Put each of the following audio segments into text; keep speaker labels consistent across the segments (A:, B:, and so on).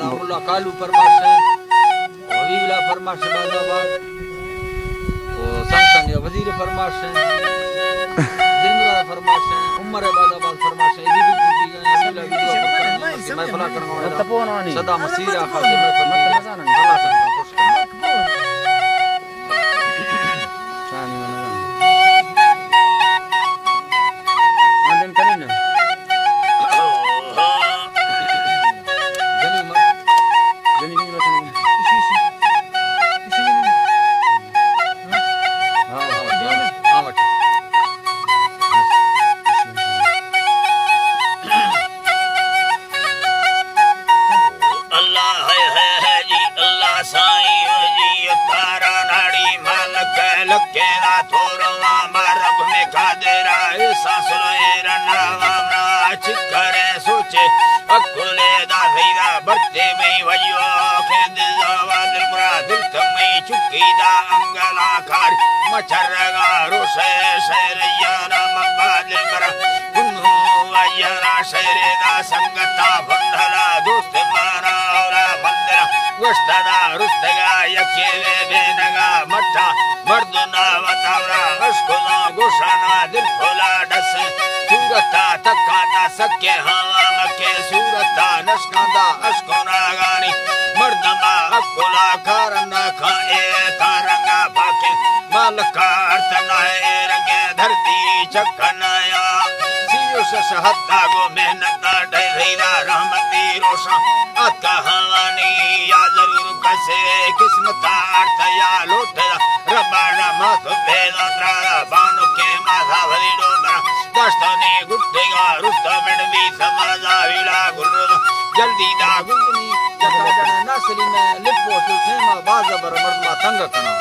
A: दादा मुल्ला कालू फरमाश है हवीला फरमाश बादाबाद और संसद वजीर फरमाश है जिंदरा फरमाश है उमर बादाबाद फरमाश है ये भी पूरी गए हवीला वीडियो मैं फला करवाऊंगा सदा मसीरा खासे मैं फरमाता अल्लाह सबको खुश करे आंदन करें ना सके हवा मके सूरता नस्कांदा अशकोना गानी मर्दमा अकुला करना खाए तारंगा पाके मालका अर्तना रंगे धरती चकनाया सियुस सहत्ता गो मेहनता डरेदा रहमती रोशा अता हवानी या जरूर कसे किस्मता अर्तया लोटदा रबाना माथ भेदा त्रा बानो के माथा भरी डोबरा दस्ताने गुट्टेगा रुस्ता मेडवी समाजा विला गुरु जल्दी दा गुंगनी जका जने नसली में लिपो सुथेमा बाजबर मर्दमा तंग कना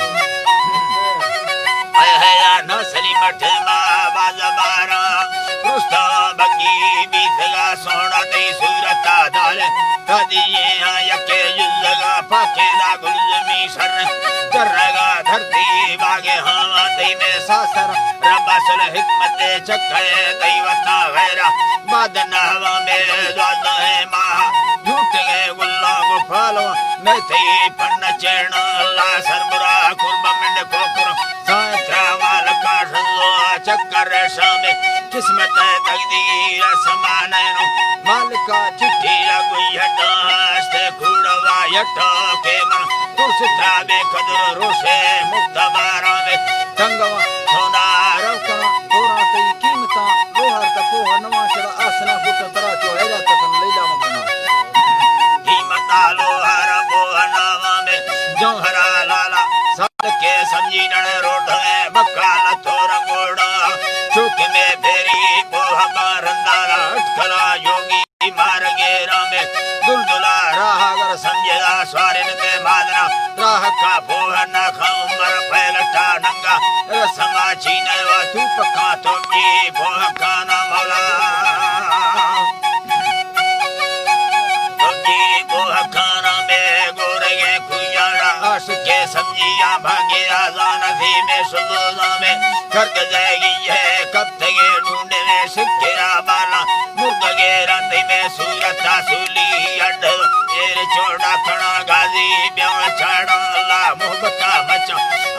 A: हाय हाय नसली मठमा बाजबारा रुस्ता बगी बीतगा सोना दे सूरता दाल कदिए यके जुलगा पाके दा गुलमी सर जरगा धरती बागे हवा दे में सासर रबासल हिकमत चक्के दैवता गैरा बादना हवा में द्वादा है मां झूठ गए गुल्ला को फालो मैं थे पन्न चेना अल्लाह सरबरा कुर्ब मिंड कोकुर सात्रा वाल का शल्लो चक्कर शामे किस्मत तकदीर समाननो मालिका चिट्ठी लगुई हटास्ते खुड़वा यटा के मन तुरसित्रा बेकदर रोशे मुक्तबारा में तंगवा सोना रवकना थोड़ा सी कीमता लोहर तपोह नवाशड़ा आसना फुट तरा चो हैरा तकन लैला मगना कीमता लोहर बोह नवा में जौहरा लाला साल के समझी नण रोड में बकाल थोर गोड़ा चुक में फेरी बोह बारंदारा अटकला योगी मार गेरा में दुलदुला राहगर समझेदा स्वारिन के मादना राह का बोह न खा उमर फैलटा नंगा रसमा चीने व धूप का तोजी बोह का ना मौला तोजी बोह खाना में गोरे खुयारा आश के समझिया भागे आजान थी में सुबोधा में खर्ग जाएगी है कब तक ढूंढे में सिक्केरा बाला मुर्ग गे राती में सूरता सूली अड्ड तेरे छोड़ा खड़ा गाजी ब्याह छाड़ा अल्लाह मोहब्बता मचा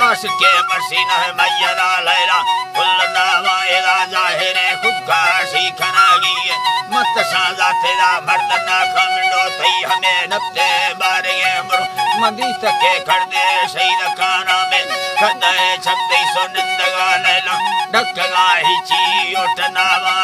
A: आश के मसीना है मैया लैला फुल्लना वायदा जाहिरे खुद का सीखना गी मत साजा तेरा मर्दना खमिंडो थई हमें नब्ते बारे मरो मंदी तके कर दे शहीद खाना में खदे छक्ते सो निंदगा लैला डकगा हिची ओटनावा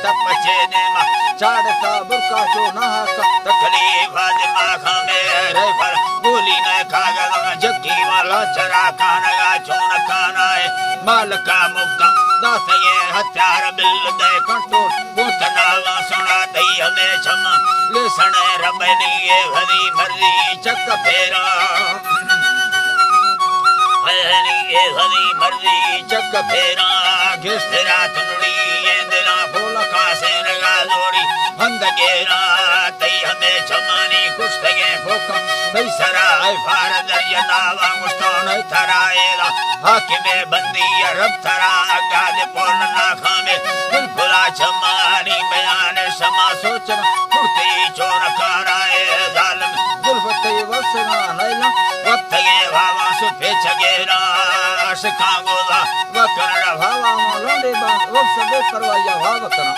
A: तपचे ने मा चाड़ता बुरका चो ना का तकलीफ दिमा खामे रे पर गोली न खागा जक्की वाला चरा खानगा चोन खाना है मालका मुक्का दास ये हथियार बिल दे कंटो बोतनावा सुना दई हमें क्षमा ले सने रब ने ये भरी मर्जी चक फेरा हनी ये भरी मर्जी चक फेरा घिस तेरा तुनड़ी ये दिला फूल का से लगा जोड़ी हंद गेरा तई हमें क्षमानी कुछ तगे फोका दई सराय फार दरिया नावा मुस्तान थराएला हाकिमे बंदी रब थरा गाद पोल ना खामे बिल्कुल क्षमानी बयान समा सोचना फुर्ती चोर कराए जालिम वक्त के भावा सुफे छगेरा शिखांगोला वकरण भावा मोलंडे बा वो सबे परवाया भाव करा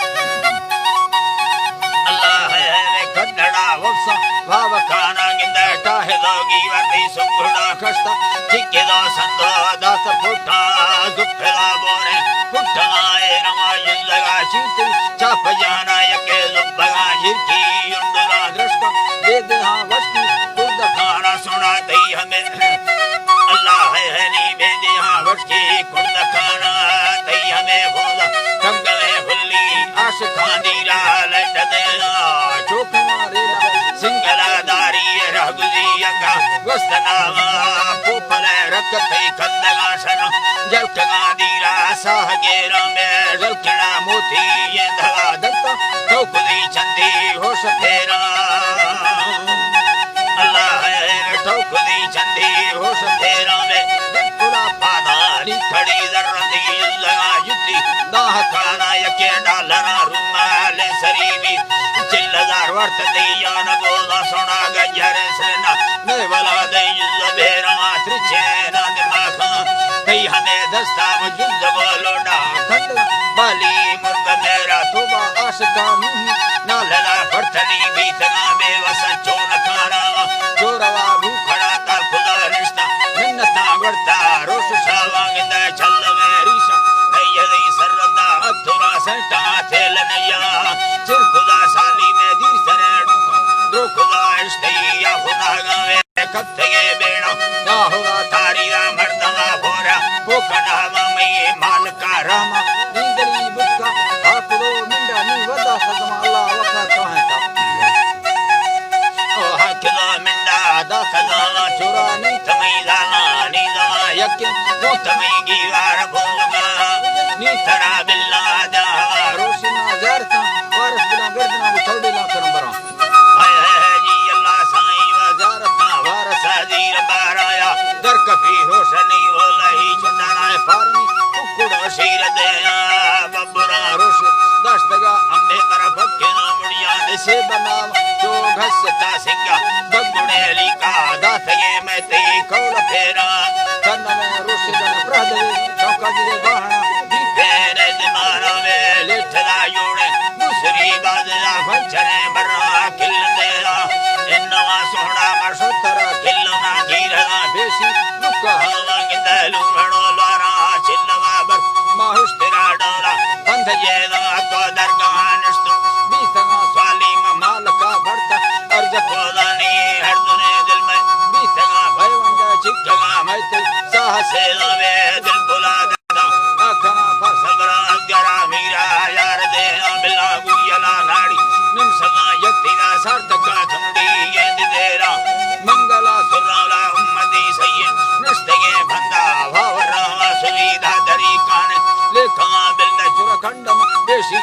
A: अल्लाह है वे कन्नड़ा वफ्सा भाव खाना गिंदा टाहे दोगी वर्दी सुंगुड़ा खस्ता चिके दो संदो दास फुटा गुप्पला बोरे फुटा ए रमा जिंदगा चीती चाप जाना यके लुबगा झिरकी युंडरा दृष्टा दे दे हाँ वस्ती खुद खाना सुना दई हमें अल्लाह है नी बेदे हाँ वस्ती खुद खाना दई हमें भोला कंगले फुल्ली आश खानी राल डदेला चोक मारेला सिंगला दारी रघुजी यंगा वस्तनावा पोपले रखते कंदगा सना जलकगा दीरा साहगेरा में जलकना मोती ये धवा दत्ता ठोकुदी चंदी होश फेरा अल्लाह है ठोकुदी चंदी होश फेरा में पुरा पादारी खड़ी दर्दी लगा जुती दाह खाना यके डालना रुमाले सरीबी चिल्लदार वर्त दिया न बोला सोना गजर सेना ने वाला दे जुबेरा त्रिचे ना दिमाखा दई हमें दस्ता मुजुद बोलो डा खंड बाली मुर्ग मेरा तोबा आशिका नूही ना लला फरतनी बीतना बेवस चोन खाना चोरवा भूखड़ा ता खुदा रिश्ता मिन्नता वर्ता रोश शावा गिंदा चल मेरीशा दई सरदा अथुरा सटा थेल नया चिर खुदा साली में दी सरे दो खुदा इश्तिया खुदा गावे कत्ते बेड़ा ना होगा तारी रा मर्दवा भोरा वो कनावा में माल का रामा निंदली बुक्का हाकरो मिंडा नी वदा हजमा अल्लाह वफा कहता ओ हाकलो मिंडा दा कनावा चुरा नी तमई लाना नी दवा यके वो तमई गीवार भोलगा नी तरा बिल्ला दा रोशना जरता वारस बिना गर्दना मुथड़ी ला करंबरा हाय हाय जी अल्लाह साईं वजारता वारस अजीर बाराया दर कफी रोशनी वलही चंदना फारनी कुकुड़ा शीर दया बबरा रोश दस्तगा अम्मे तरफ के ना मुड़िया से बना जो घसता सिंगा बगुड़े लिका दासये मैं ते कौल फेरा तन में रोश दन प्रहदे चौका दिले बहना फेरे दिमारा में लेठला योड़े दूसरी बाजला फंचरे बर्रा खिल देरा इन्नवा सोहड़ा मशुतरा खिलना घीरना बेसी दुक्का हवा गिंदलू भड़ो लारा चिल्लवा बर माहुस्तिरा डोरा बंध जेदा तो दरगाह निस्तु बीतना स्वालीम माल का भरता अर्ज खोदानी हर दुने दिल में बीतना भयवंदा चिक्कगा मैते साहसे लवे दिल बुला देता आखना फसबरा गरा मीरा यार दे बिल्ला गुयला नाड़ी निम सगा यत्तिना सार्थका थंडी ये दिदेरा मंगला सुराला उम्मदी सय्यद नस्तगे बंदा भावरा सुविधा दरी काने लेखा बिल्ला चुरखंडम देशी